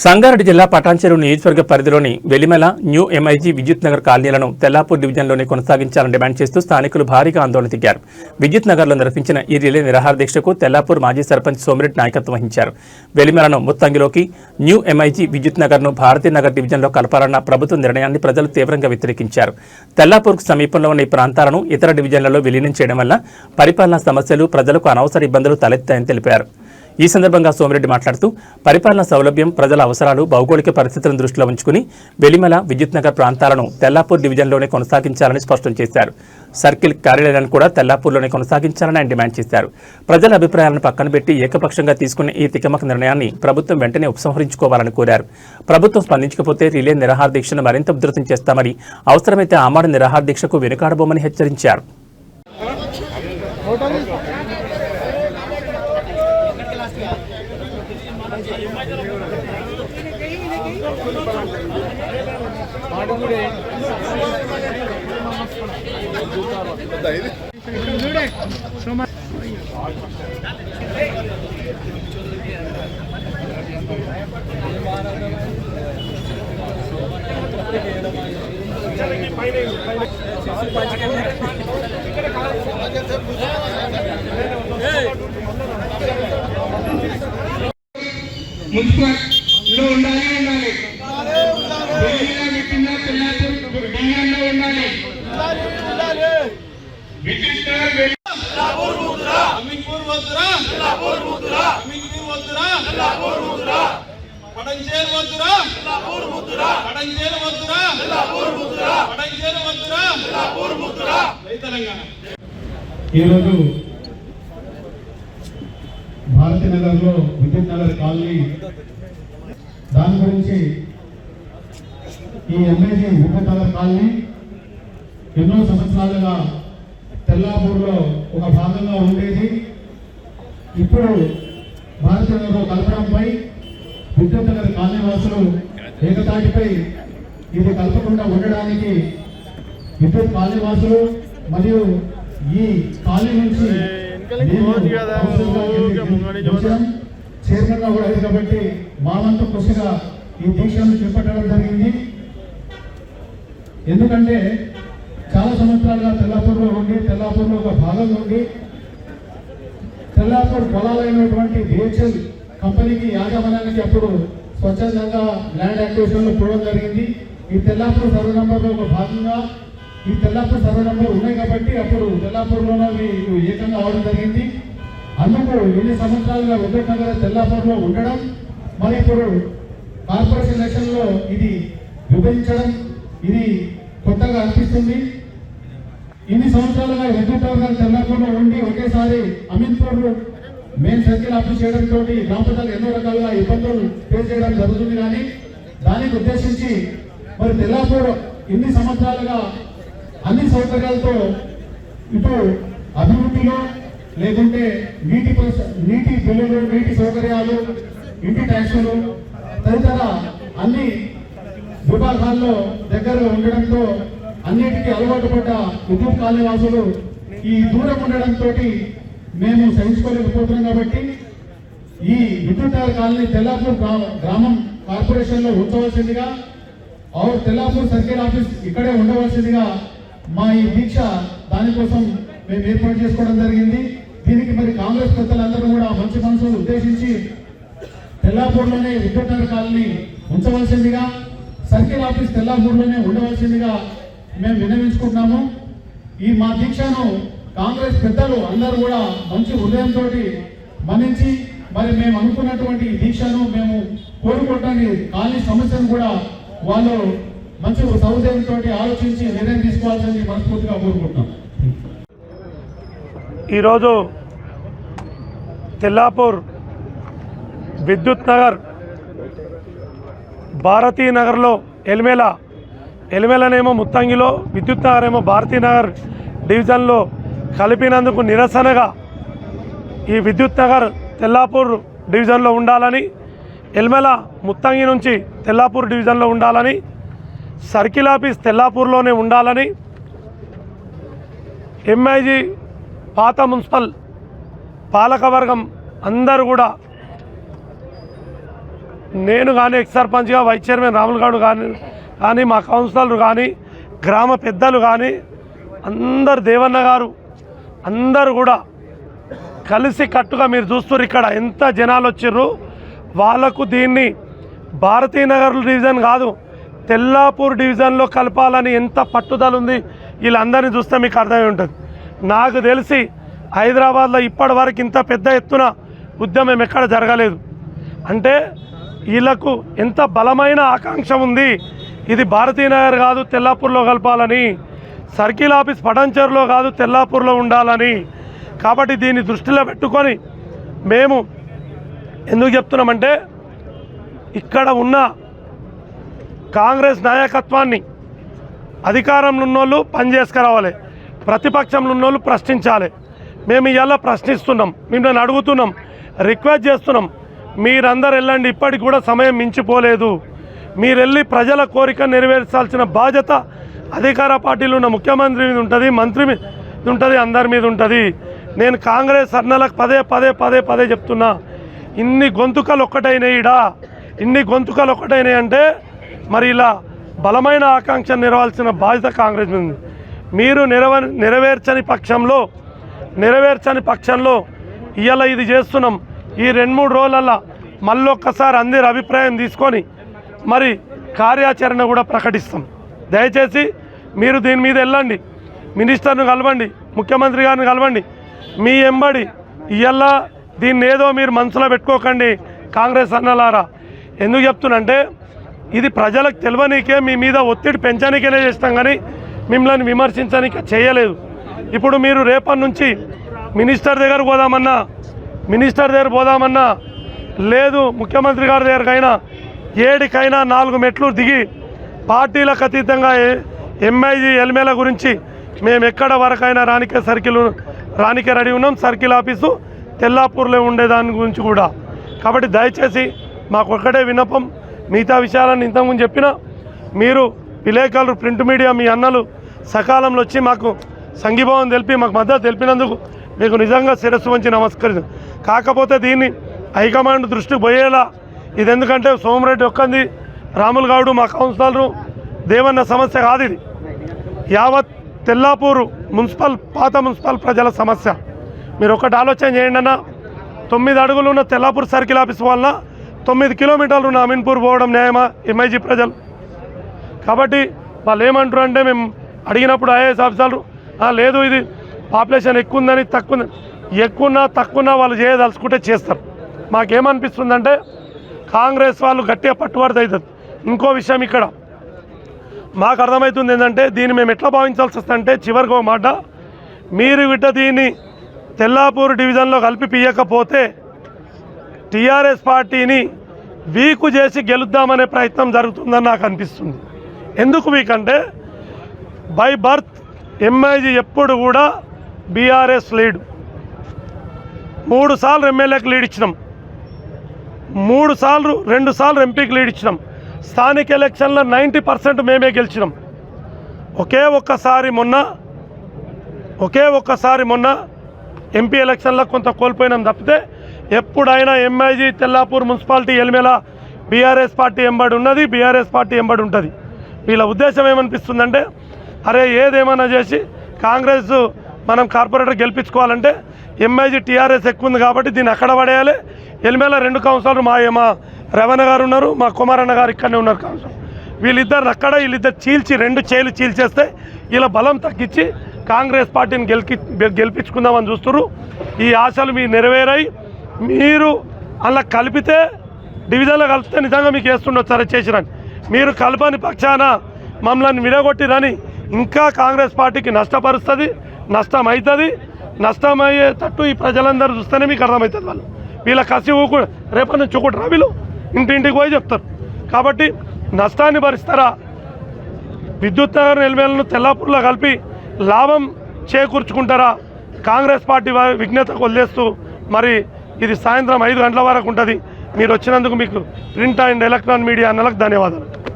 సంగారెడ్డి జిల్లా పటాన్చెరు నియోజకవర్గ పరిధిలోని వెలిమెల న్యూ ఎంఐజీ విద్యుత్ నగర్ కాలనీలను తెల్లాపూర్ డివిజన్లోనే కొనసాగించాలని డిమాండ్ చేస్తూ స్థానికులు భారీగా ఆందోళన దిగారు. విద్యుత్ నగర్లో నిర్వహించిన ఈ రిలే నిరాహార దీక్షకు తెల్లాపూర్ మాజీ సర్పంచ్ సోమిరెడ్డి నాయకత్వం వహించారు. వెలిమెలను ముత్తంగిలోకి, న్యూ ఎంఐజీ విద్యుత్ నగర్ను భారతీనగర్ డివిజన్లో కలపాలన్న ప్రభుత్వ నిర్ణయాన్ని ప్రజలు తీవ్రంగా వ్యతిరేకించారు. తెల్లాపూర్కు సమీపంలో ఉన్న ఈ ప్రాంతాలను ఇతర డివిజన్లలో విలీనం చేయడం వల్ల పరిపాలనా సమస్యలు, ప్రజలకు అనవసర ఇబ్బందులు తలెత్తాయని తెలిపారు. ఈ సందర్భంగా సోమిరెడ్డి మాట్లాడుతూ పరిపాలనా సౌలభ్యం, ప్రజల అవసరాలు, భౌగోళిక పరిస్థితులను దృష్టిలో ఉంచుకుని వెలిమెల, విద్యుత్ నగర్ ప్రాంతాలను తెల్లాపూర్ డివిజన్లోనే కొనసాగించాలని స్పష్టం చేశారు. సర్కిల్ కార్యాలయాన్ని కూడా తెల్లాపూర్లోనే కొనసాగించాలని ఆయన డిమాండ్ చేశారు. ప్రజల అభిప్రాయాలను పక్కన పెట్టి ఏకపక్షంగా తీసుకున్న ఈ తికమక నిర్ణయాన్ని ప్రభుత్వం వెంటనే ఉపసంహరించుకోవాలని కోరారు. ప్రభుత్వం స్పందించకపోతే రిలే నిరాహార దీక్షను మరింత ఉధృతం చేస్తామని, అవసరమైతే ఆమరణ నిరాహార దీక్షకు వెనుకాడబోమని హెచ్చరించారు. మున్సిపల్లో ఉండాలి పెట్టిన తెల్లాపూర్ డివిజన్లో ఉండాలి. ఈరోజు భారతీనగర్లో విద్యుత్ నగర్ కాలనీ దాని గురించి ఈ ఎంఐజీ విద్యుత్ నగర్ కాలనీ ఎన్నో సంవత్సరాలుగా తెల్లాపూర్లో ఒక భాగంగా ఉండేది. ఇప్పుడు భారతీనగర్లో కలపడంపై విద్యుత్ నగర్ కాలనీ వాసులు ఏకతాటిపై ఇది కలపకుండా ఉండడానికి విద్యుత్ కాలనీ వాసులు మరియు ఈ కాలనీ నుంచి చైర్మన్ గా కూడా అయింది కాబట్టి మా వంతు కృషిగా ఈ దీక్షను చేపట్టడం జరిగింది. ఎందుకంటే చాలా సంవత్సరాలుగా తెల్లాపూర్లో ఉండి, తెల్లాపూర్లో ఒక భాగం ఉండి, తెల్లాపూర్ పొలాలైనటువంటి బిహెచ్ఎల్ కంపెనీకి యాజమాన్యానికి అప్పుడు స్వచ్ఛందంగా ల్యాండ్ యాక్విజిషన్లు చూడడం జరిగింది. ఈ తెల్లాపూర్ సర్వే నంబర్లో ఒక భాగంగా ఈ తెల్లాపూర్ సర్వే నంబర్ ఉన్నాయి కాబట్టి అప్పుడు తెల్లాపూర్లోనే ఏకంగా అవడం జరిగింది. అందుకు ఎన్ని సంవత్సరాలుగా విద్యుత్ నగర్ తెల్లాపూర్లో ఉండడం, మరి ఇప్పుడు కార్పొరేషన్ ఎలక్షన్లో ఇది విభజించడం ఇది కొత్తగా అనిపిస్తుంది. ఇన్ని సంవత్సరాలుగా విద్యుత్ నగర్ తెల్లాపూర్లో ఉండి ఒకేసారి అమీన్పూర్ మెయిన్ సర్కిల్ ఆఫీస్ చేయడంతో గ్రామ ప్రజలు ఎన్నో రకాలుగా ఇబ్బందులు ఫేస్ చేయడం జరుగుతుంది. కానీ దానికి ఉద్దేశించి మరి తెల్లాపూర్ ఇన్ని సంవత్సరాలుగా అన్ని సౌకర్యాలతో ఇటు అభివృద్ధిలో లేకుంటే నీటి బిల్లులు, నీటి సౌకర్యాలు, ఇంటి ట్యాక్సులు తదితర అన్ని విభాగాల్లో దగ్గరగా ఉండడంతో అన్నిటికీ అలవాటు పడ్డ విద్యుత్ కాలనీ వాసులు ఈ దూరం ఉండడంతో మేము సహించుకోలేకపోతున్నాం. కాబట్టి ఈ విద్యుత్ కాలనీ తెల్లాపూర్ గ్రామం కార్పొరేషన్లో ఉంచవలసిందిగా, తెల్లాపూర్ సర్కిల్ ఆఫీస్ ఇక్కడే ఉండవలసిందిగా మా ఈ దీక్ష దానికోసం మేము ఏర్పాటు చేసుకోవడం జరిగింది. దీనికి మరి కాంగ్రెస్ పెద్దలందరూ కూడా మంచి మనసును ఉద్దేశించి తెల్లాపూర్లోనే విద్యుత్ నగర్ కాలనీ ఉంచవలసిందిగా, సర్కిల్ ఆఫీస్ తెల్లాపూర్లోనే ఉండవలసిందిగా మేము విన్నవించుకుంటున్నాము. ఈ మా దీక్షను కాంగ్రెస్ పెద్దలు అందరూ కూడా మంచి హృదయంతో మన్నించి మరి మేము అనుకున్నటువంటి ఈ దీక్షను మేము కోరుకోవటానికి కాలనీ సమస్యను కూడా వాళ్ళు మంచి సౌదయంతో ఆలోచించి నిర్ణయం తీసుకోవాల్సింది మనస్ఫూర్తిగా కోరుకుంటున్నాం. ఈరోజు తెల్లాపూర్ విద్యుత్ నగర్ భారతీనగర్లో ఎలిమెలనేమో ముత్తంగిలో, విద్యుత్ నగర్ ఏమో భారతీనగర్ డివిజన్లో కలిపినందుకు నిరసనగా ఈ విద్యుత్ నగర్ తెల్లాపూర్ డివిజన్లో ఉండాలని, ఎలిమెల ముత్తంగి నుంచి తెల్లాపూర్ డివిజన్లో ఉండాలని, సర్కిల్ ఆఫీస్ తెల్లాపూర్లోనే ఉండాలని, ఎంఐజీ పాత మున్సిపల్ పాలకవర్గం అందరూ కూడా నేను కానీ ఎక్స్ సర్పంచ్గా వైస్ చైర్మన్ రాములు గౌడ్ కానీ మా కౌన్సిలర్లు కానీ గ్రామ పెద్దలు కానీ అందరు దేవన్న గారు అందరూ కూడా కలిసి కట్టుగా మీరు చూస్తున్నారు ఇక్కడ ఎంత జనాలు వచ్చిర్రు. వాళ్ళకు దీన్ని భారతీనగర్ డివిజన్ కాదు తెల్లాపూర్ డివిజన్లో కలపాలని ఎంత పట్టుదల ఉంది వీళ్ళందరినీ చూస్తే మీకు అర్థమై ఉంటుంది. నాకు తెలిసి హైదరాబాద్లో ఇప్పటి వరకు ఇంత పెద్ద ఎత్తున ఉద్యమం ఎక్కడ జరగలేదు. అంటే వీళ్ళకు ఎంత బలమైన ఆకాంక్ష ఉంది. ఇది భారతీనగర్ కాదు తెల్లాపూర్లో కలపాలని, సర్కిల్ ఆఫీస్ పటంచెరులో కాదు తెల్లాపూర్లో ఉండాలని. కాబట్టి దీన్ని దృష్టిలో పెట్టుకొని మేము ఎందుకు చెప్తున్నామంటే ఇక్కడ ఉన్న కాంగ్రెస్ నాయకత్వాన్ని అధికారంలో ఉన్నోళ్ళు పని చేసుకురావాలి, ప్రతిపక్షంలో ఉన్నోళ్ళు ప్రశ్నించాలి. మేము ఇలా ప్రశ్నిస్తున్నాం, మిమ్మల్ని అడుగుతున్నాం, రిక్వెస్ట్ చేస్తున్నాం, మీరందరూ వెళ్ళండి. ఇప్పటికి కూడా సమయం మించిపోలేదు. మీరు వెళ్ళి ప్రజల కోరిక నెరవేర్చాల్సిన బాధ్యత అధికార పార్టీలో ఉన్న ముఖ్యమంత్రి మీద ఉంటుంది, మంత్రి మీద ఉంటుంది, అందరి మీద ఉంటుంది. నేను కాంగ్రెస్ అన్నలకు పదే చెప్తున్నా, ఇన్ని గొంతుకలు ఒక్కటైనాయిడా, ఇన్ని గొంతుకలు ఒక్కటైనాయి అంటే మరి ఇలా బలమైన ఆకాంక్ష నెరవేర్చాల్సిన బాధ్యత కాంగ్రెస్ మీద ఉంది. మీరు నెరవేర్చని పక్షంలో ఇవాళ ఇది చేస్తున్నాం. ఈ 2-3 రోజులల్లో మళ్ళొక్కసారి అందరి అభిప్రాయం తీసుకొని మరి కార్యాచరణ కూడా ప్రకటిస్తాం. దయచేసి మీరు దీని మీద వెళ్ళండి, మినిస్టర్ను కలవండి, ముఖ్యమంత్రి గారిని కలవండి, మీ ఎంబడి ఇవాళ దీన్ని ఏదో మీరు మనసులో పెట్టుకోకండి కాంగ్రెస్ అన్నలారా. ఎందుకు చెప్తున్నంటే ఇది ప్రజలకు తెలియనీకే మీ మీద ఒత్తిడి పెంచడానికే చేస్తాం కానీ మిమ్మల్ని విమర్శించడానికి చేయలేదు. ఇప్పుడు మీరు రేపటి నుంచి మినిస్టర్ దగ్గర పోదామన్నా లేదు, ముఖ్యమంత్రి గారి దగ్గరకైనా 7కైనా 4 మెట్లు దిగి పార్టీలకు అతీతంగా ఎంఐజీ ఎల్మేల గురించి మేము ఎక్కడ వరకైనా రానికే రెడీ ఉన్నాం. సర్కిల్ ఆఫీసు తెల్లాపూర్లో ఉండేదాని గురించి కూడా. కాబట్టి దయచేసి మాకు ఒక్కటే విన్నపం, మిగతా విషయాలను ఇంతకుముందు చెప్పినా మీరు విలేకరులు, ప్రింట్ మీడియా, మీ అన్నలు సకాలంలో వచ్చి మాకు సంఘీభావం తెలిపి మాకు మద్దతు తెలిపినందుకు మీకు నిజంగా శిరస్సు వంచి నమస్కరిస్తాం. కాకపోతే దీన్ని హైకమాండ్ దృష్టికి పోయేలా ఇది, ఎందుకంటే సోమిరెడ్డి ఒక్కంది, రాములు గౌడ్, మా కౌన్సిలరు, దేవన్న సమస్య కాదు. ఇది యావత్ తెల్లాపూరు పాత మున్సిపల్ ప్రజల సమస్య. మీరు ఒకటి ఆలోచన చేయండి అన్న, 9 అడుగులు ఉన్న తెల్లాపూర్ సర్కిల్ ఆఫీస్ వల్ల 9 కిలోమీటర్లు ఉన్న అమీన్పూర్ పోవడం న్యాయమా ఎంఐజీ ప్రజలు? కాబట్టి వాళ్ళు ఏమంటారు అంటే, మేము అడిగినప్పుడు ఐఏఎస్ ఆఫీసర్లు లేదు ఇది పాపులేషన్ ఎక్కువ ఉందని, ఎక్కువన్నా తక్కువన్నా వాళ్ళు చేయదలుచుకుంటే చేస్తారు. మాకేమనిపిస్తుందంటే కాంగ్రెస్ వాళ్ళు గట్టిగా పట్టుబడితే అవుతుంది. ఇంకో విషయం ఇక్కడ మాకు అర్థమవుతుంది ఏంటంటే, దీన్ని మేము ఎట్లా భావించాల్సి వస్తుందంటే, చివరికి ఒక మాట, మీరు దీన్ని తెల్లాపూర్ డివిజన్లో కలిపి పియ్యకపోతే టీఆర్ఎస్ పార్టీని వీకు చేసి గెలుద్దామనే ప్రయత్నం జరుగుతుందని నాకు అనిపిస్తుంది. ఎందుకు వీక్ అంటే, బై బర్త్ ఎంఐజీ ఎప్పుడు కూడా బీఆర్ఎస్ లీడ్. 3 సార్లు ఎమ్మెల్యేకి లీడ్ ఇచ్చినాం, 2 సార్లు ఎంపీకి లీడ్ ఇచ్చినాం. స్థానిక ఎలక్షన్లో 90% మేమే గెలిచినాం. ఒకే ఒక్కసారి మొన్న ఎంపీ ఎలక్షన్లో కొంత కోల్పోయినాం తప్పితే ఎప్పుడైనా ఎంఐజీ తెల్లాపూర్ మున్సిపాలిటీ ఎల్మేల బీఆర్ఎస్ పార్టీ ఎంబడి ఉన్నది, బీఆర్ఎస్ పార్టీ ఎంబడి ఉంటుంది. వీళ్ళ ఉద్దేశం ఏమనిపిస్తుందంటే, అరే ఏదేమన్నా చేసి కాంగ్రెస్ మనం కార్పొరేటర్ గెలిపించుకోవాలంటే ఎంఐజీ టీఆర్ఎస్ ఎక్కువ ఉంది కాబట్టి దీన్ని అక్కడ పడేయాలి. ఎల్మేల 2 కౌన్సిలర్లు మా రవణ గారు ఉన్నారు, మా కుమారన్న గారు ఇక్కడనే ఉన్నారు కౌన్సిలర్. వీళ్ళిద్దరు అక్కడ, వీళ్ళిద్దరు 2 చేలు చీల్చేస్తే ఇలా బలం తగ్గించి కాంగ్రెస్ పార్టీని గెలిపించుకుందామని చూస్తున్నారు. ఈ ఆశలు మీరు నెరవేరాయి. మీరు అలా కలిపితే డివిజన్లో కలిపితే నిజంగా మీకు వేస్తుండొచ్చు, సరే చేసిరని. మీరు కలపని పక్షాన మమ్మల్ని విడగొట్టిరని ఇంకా కాంగ్రెస్ పార్టీకి నష్టపరుస్తుంది, నష్టమయ్యేటట్టు ఈ ప్రజలందరూ చూస్తేనే మీకు అర్థమవుతుంది. వీళ్ళ కసి రేపటి నుంచి చూకుంటారా, వీళ్ళు ఇంటింటికి పోయి చెప్తారు. కాబట్టి నష్టాన్ని భరిస్తారా? విద్యుత్ నగర్ ఎల్మేలను తెల్లాపూర్లో కలిపి లాభం చేకూర్చుకుంటారా? కాంగ్రెస్ పార్టీ విజ్ఞతకు వదిలేస్తూ మరి ఇది సాయంత్రం 5 గంటల వరకు ఉంటుంది. మీరు వచ్చినందుకు మీకు ప్రింట్ అండ్ ఎలక్ట్రానిక్ మీడియా అన్నలకు ధన్యవాదాలు.